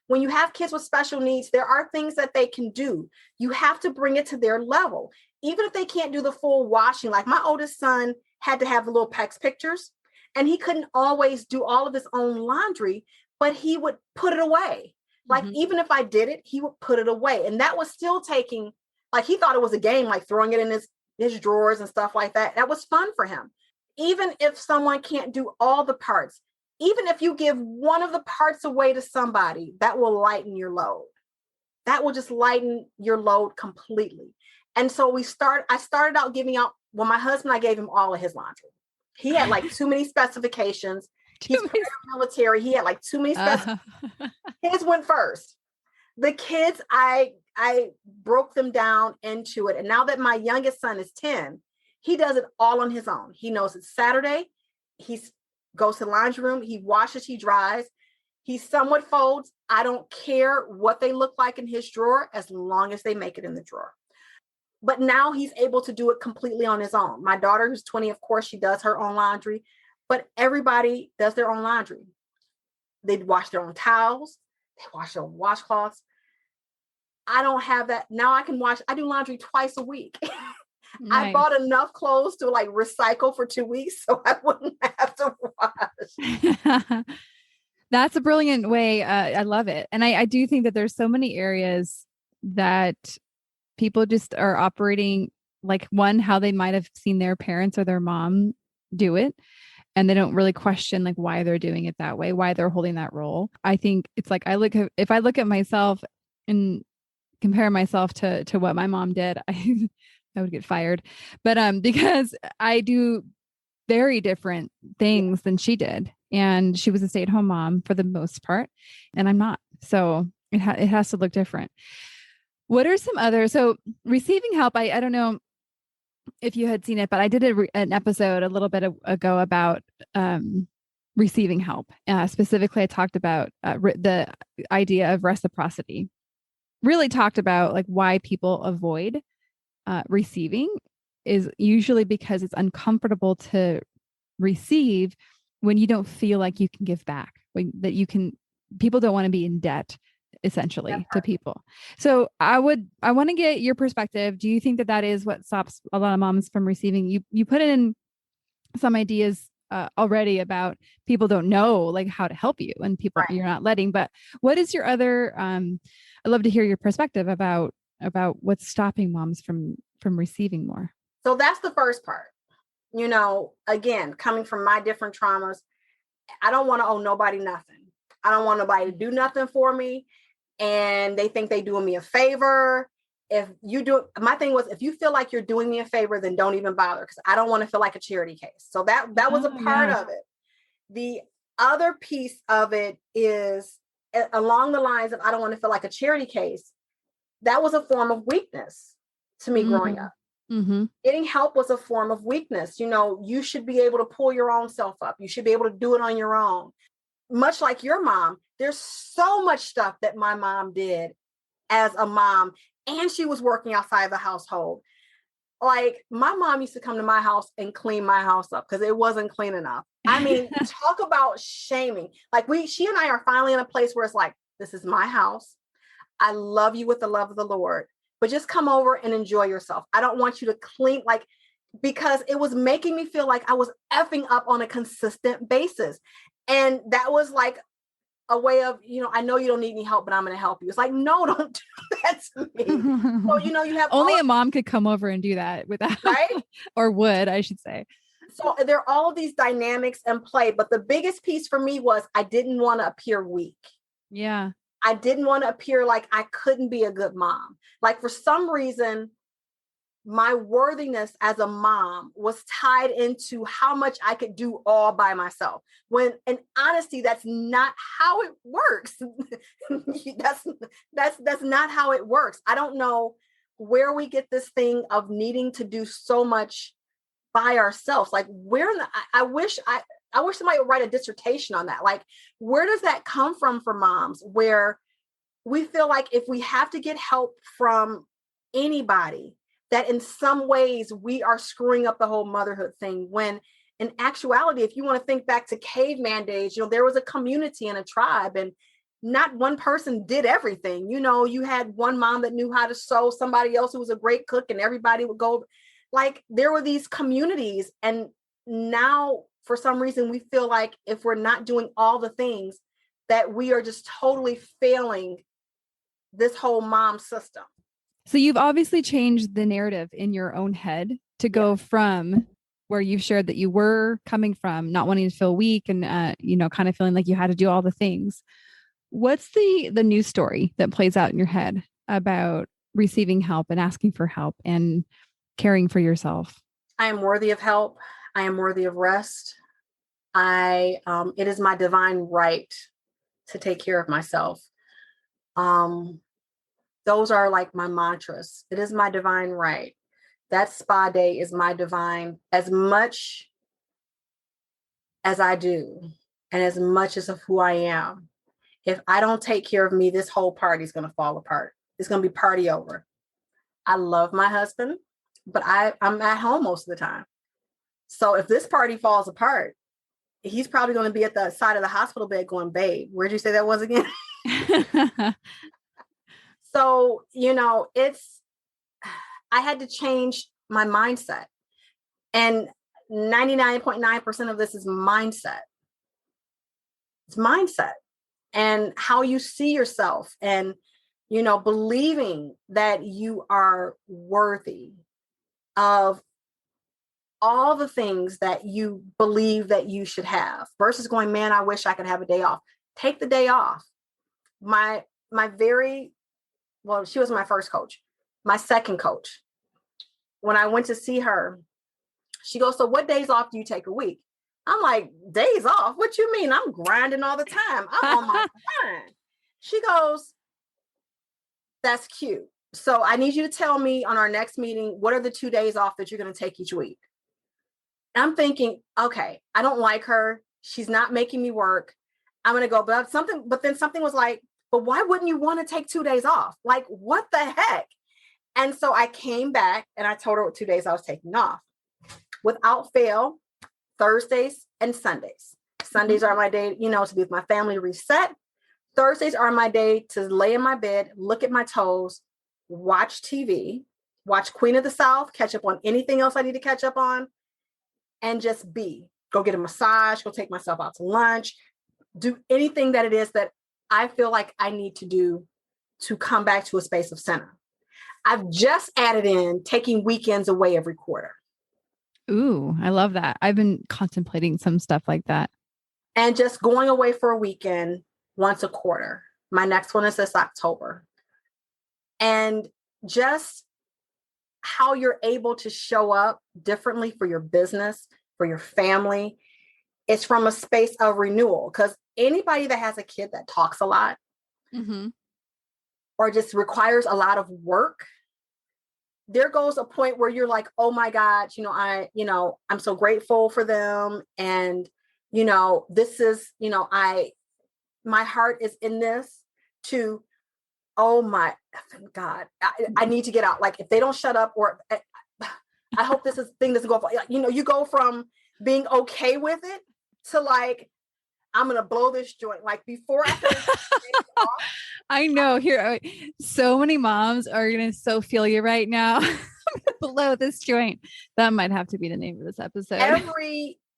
When you have kids with special needs, there are things that they can do. You have to bring it to their level. Even if they can't do the full washing, like my oldest son had to have the little PEX pictures, and he couldn't always do all of his own laundry, but he would put it away. Like, even if I did it, he would put it away. And that was still taking, like, he thought it was a game, like throwing it in his drawers and stuff like that. That was fun for him. Even if someone can't do all the parts, even if you give one of the parts away to somebody, that will lighten your load. That will just lighten your load completely. And so I started out giving out, well, my husband, I gave him all of his laundry. He had like too many specifications. He's military. He had like too many specifications. His went first. The kids, I broke them down into it. And now that my youngest son is 10, he does it all on his own. He knows it's Saturday. He goes to the laundry room. He washes, he dries. He somewhat folds. I don't care what they look like in his drawer as long as they make it in the drawer. But now he's able to do it completely on his own. My daughter, who's 20, of course, she does her own laundry, but everybody does their own laundry. They wash their own towels. They wash their own washcloths. I don't have that. Now I do laundry twice a week. Nice. I bought enough clothes to like recycle for 2 weeks so I wouldn't have to wash. That's a brilliant way. I love it. And I do think that there's so many areas that people just are operating like, one, how they might have seen their parents or their mom do it. And they don't really question like why they're doing it that way, why they're holding that role. I think it's like, if I look at myself and compare myself to what my mom did, I would get fired. But because I do very different things than she did. And she was a stay-at-home mom for the most part, and I'm not. So it has to look different. What are some other, so receiving help, I don't know if you had seen it, but I did an episode a little bit ago about receiving help. Specifically, I talked about the idea of reciprocity. Really talked about like why people avoid receiving is usually because it's uncomfortable to receive when you don't feel like you can give back, people don't want to be in debt essentially to people. So I want to get your perspective. Do you think that is what stops a lot of moms from receiving? You put in some ideas already about people don't know like how to help you and people Right. you're not letting. But what is your other I'd love to hear your perspective about what's stopping moms from receiving more. So that's the first part. Again, coming from my different traumas, I don't want to owe nobody nothing. I don't want nobody to do nothing for me. And they think they doing me a favor. My thing was, if you feel like you're doing me a favor, then don't even bother, because I don't want to feel like a charity case. So that was a part of it. The other piece of it is along the lines of, I don't want to feel like a charity case. That was a form of weakness to me growing up. Mm-hmm. Getting help was a form of weakness. You should be able to pull your own self up. You should be able to do it on your own. Much like your mom, there's so much stuff that my mom did as a mom, and she was working outside the household. Like, my mom used to come to my house and clean my house up because it wasn't clean enough. I mean, talk about shaming. Like, she and I are finally in a place where it's like, this is my house. I love you with the love of the Lord, but just come over and enjoy yourself. I don't want you to clean, because it was making me feel like I was effing up on a consistent basis. And that was like a way of, I know you don't need any help, but I'm going to help you. It's like, no, don't do that to me. So, you have only a mom could come over and do that without, right? Or would, I should say. So there are all of these dynamics in play, but the biggest piece for me was I didn't want to appear weak. Yeah. I didn't want to appear like I couldn't be a good mom. Like, for some reason, my worthiness as a mom was tied into how much I could do all by myself. When in honesty, that's not how it works. that's not how it works. I don't know where we get this thing of needing to do so much by ourselves. Like, I wish somebody would write a dissertation on that. Like, where does that come from for moms, where we feel like if we have to get help from anybody, that in some ways we are screwing up the whole motherhood thing, when in actuality, if you want to think back to caveman days, there was a community and a tribe, and not one person did everything. You had one mom that knew how to sew, somebody else who was a great cook, and everybody would go. Like, there were these communities. And now for some reason we feel like if we're not doing all the things, that we are just totally failing this whole mom system. So you've obviously changed the narrative in your own head to go from where you've shared that you were coming from, not wanting to feel weak and, kind of feeling like you had to do all the things. What's the news story that plays out in your head about receiving help and asking for help and caring for yourself? I am worthy of help. I am worthy of rest. It is my divine right to take care of myself. Those are like my mantras. It is my divine right. That spa day is my divine, as much as I do and as much as of who I am. If I don't take care of me, this whole party is going to fall apart. It's going to be party over. I love my husband, but I'm at home most of the time. So if this party falls apart, he's probably going to be at the side of the hospital bed going, babe, where'd you say that was again? So, I had to change my mindset, and 99.9% of this is mindset. It's mindset and how you see yourself, and, believing that you are worthy of all the things that you believe that you should have, versus going, man, I wish I could have a day off. Take the day off. She was my first coach. My second coach, when I went to see her, she goes, so what days off do you take a week? I'm like, days off? What you mean? I'm grinding all the time. I'm on my grind. She goes, that's cute. So I need you to tell me on our next meeting, what are the 2 days off that you're going to take each week? I'm thinking, okay, I don't like her. She's not making me work. I'm going to go, but then something was like, but why wouldn't you want to take 2 days off? Like, what the heck? And so I came back and I told her what 2 days I was taking off. Without fail, Thursdays and Sundays. Sundays are my day, to be with my family, reset. Thursdays are my day to lay in my bed, look at my toes, watch TV, watch Queen of the South, catch up on anything else I need to catch up on, and just go get a massage, go take myself out to lunch, do anything that it is that I feel like I need to do to come back to a space of center. I've just added in taking weekends away every quarter. Ooh, I love that. I've been contemplating some stuff like that. And just going away for a weekend once a quarter. My next one is this October. And just how you're able to show up differently for your business, for your family. It's from a space of renewal, because anybody that has a kid that talks a lot or just requires a lot of work, there goes a point where you're like, oh my God, I'm so grateful for them. And, this is, my heart is in this to, oh my God, I need to get out. Like if they don't shut up, or I hope this thing doesn't go off. You go from being okay with it to like, I'm going to blow this joint. Like before I know here, so many moms are going to so feel you right now. Blow this joint. That might have to be the name of this episode.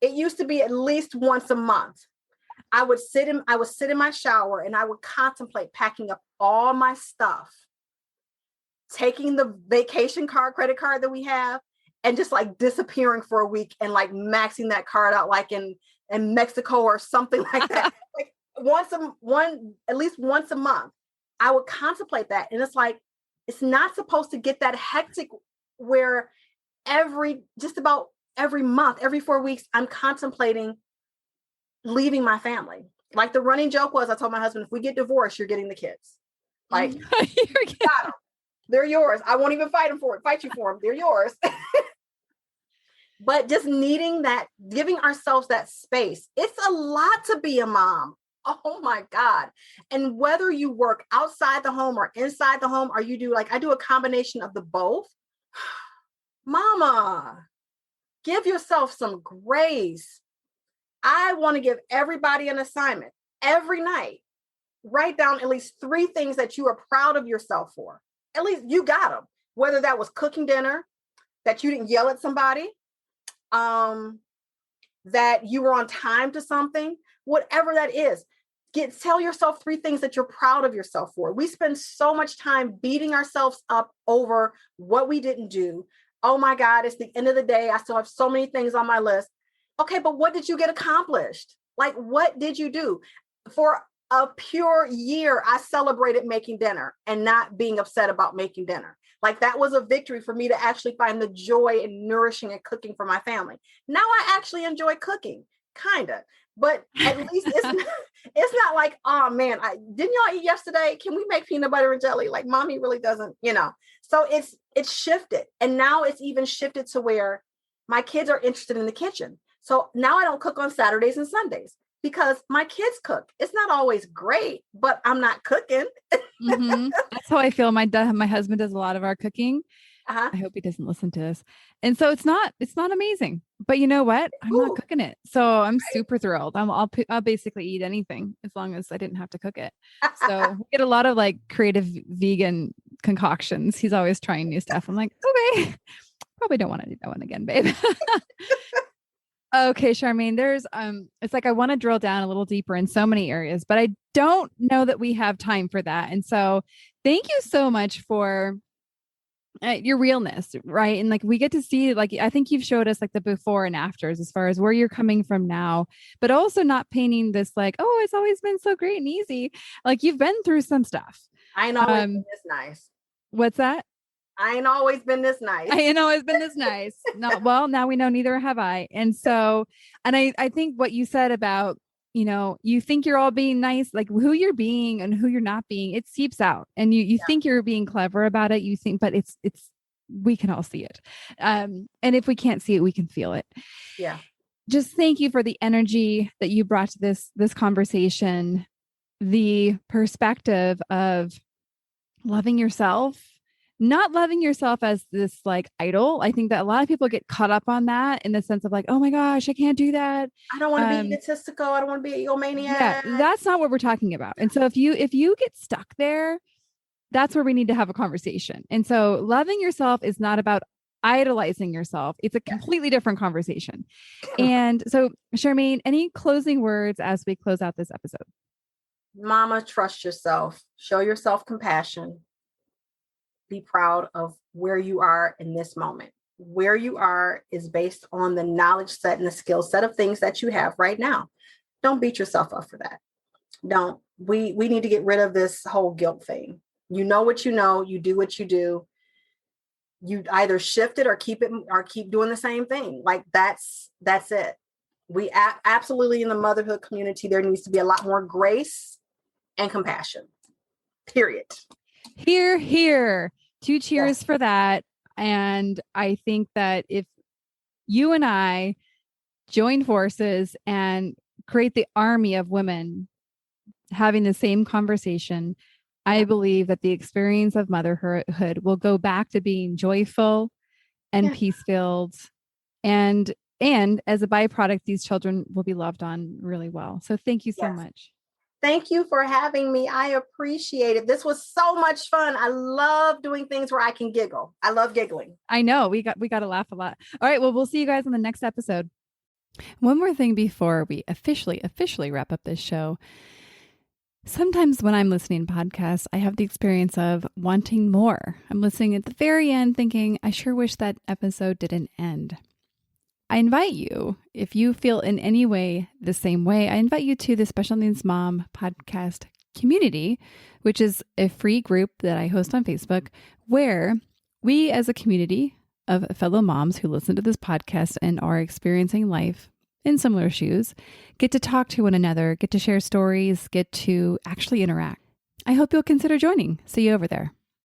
It used to be at least once a month. I would sit in my shower and I would contemplate packing up all my stuff, taking the vacation credit card that we have, and just like disappearing for a week and like maxing that card out like in Mexico or something like that. Like at least once a month, I would contemplate that. And it's like, it's not supposed to get that hectic where just about every month, every 4 weeks, I'm contemplating leaving my family. Like the running joke was, I told my husband, if we get divorced, you're getting the kids. Like, you got them. They're yours. I won't even fight you for them. They're yours. But just needing that, giving ourselves that space. It's a lot to be a mom. Oh my God. And whether you work outside the home or inside the home, or you do I do a combination of the both. Mama, give yourself some grace. I want to give everybody an assignment every night. Write down at least 3 things that you are proud of yourself for. At least you got them. Whether that was cooking dinner, that you didn't yell at somebody, that you were on time to something, whatever that is. Tell yourself 3 things that you're proud of yourself for. We spend so much time beating ourselves up over what we didn't do. Oh my God, it's the end of the day. I still have so many things on my list. Okay, but what did you get accomplished? Like, what did you do? For a pure year, I celebrated making dinner and not being upset about making dinner. Like that was a victory for me to actually find the joy in nourishing and cooking for my family. Now I actually enjoy cooking, kind of, but at least it's not like, oh man, didn't y'all eat yesterday? Can we make peanut butter and jelly? Like mommy really doesn't, So it's shifted. And now it's even shifted to where my kids are interested in the kitchen. So now I don't cook on Saturdays and Sundays because my kids cook. It's not always great, but I'm not cooking. That's how I feel. My husband does a lot of our cooking. I hope he doesn't listen to this. And so it's not amazing, but you know what? I'm not cooking it. So I'm super thrilled. I'll basically eat anything as long as I didn't have to cook it. So we get a lot of like creative vegan concoctions. He's always trying new stuff. I'm like, okay, probably don't want to do that one again, babe. Okay, Charmaine, there's, it's like, I want to drill down a little deeper in so many areas, but I don't know that we have time for that. And so thank you so much for your realness. Right. And like, we get to see, like, I think you've showed us like the before and afters as far as where you're coming from now, but also not painting this like, oh, it's always been so great and easy. Like you've been through some stuff. I ain't always been this nice. What's that? I ain't always been this nice. No, well, now we know neither have I. And so, and I think what you said about, you think you're all being nice, like who you're being and who you're not being, it seeps out and you think you're being clever about it. You think, but it's, we can all see it. And if we can't see it, we can feel it. Yeah. Just thank you for the energy that you brought to this conversation, the perspective of loving yourself, not loving yourself as this like idol. I think that a lot of people get caught up on that in the sense of like, oh my gosh, I can't do that. I don't want to be egotistical. I don't want to be egomaniac. Yeah, that's not what we're talking about. And so if you get stuck there, that's where we need to have a conversation. And so loving yourself is not about idolizing yourself. It's a completely different conversation. And so, Charmaine, any closing words as we close out this episode? Mama, trust yourself. Show yourself compassion. Be proud of where you are in this moment. Where you are is based on the knowledge set and the skill set of things that you have right now. Don't beat yourself up for that. Don't. We need to get rid of this whole guilt thing. You know what you know. You do what you do. You either shift it or keep doing the same thing. Like that's it. We absolutely, in the motherhood community, there needs to be a lot more grace and compassion. Period. Hear, hear. 2 cheers for that. And I think that if you and I join forces and create the army of women having the same conversation, I believe that the experience of motherhood will go back to being joyful and peace-filled. And as a byproduct, these children will be loved on really well. So thank you so much. Thank you for having me. I appreciate it. This was so much fun. I love doing things where I can giggle. I love giggling. I know we got to laugh a lot. All right. Well, we'll see you guys on the next episode. One more thing before we officially wrap up this show. Sometimes when I'm listening to podcasts, I have the experience of wanting more. I'm listening at the very end thinking, I sure wish that episode didn't end. I invite you, if you feel in any way the same way, I invite you to the Special Needs Mom podcast community, which is a free group that I host on Facebook, where we as a community of fellow moms who listen to this podcast and are experiencing life in similar shoes, get to talk to one another, get to share stories, get to actually interact. I hope you'll consider joining. See you over there.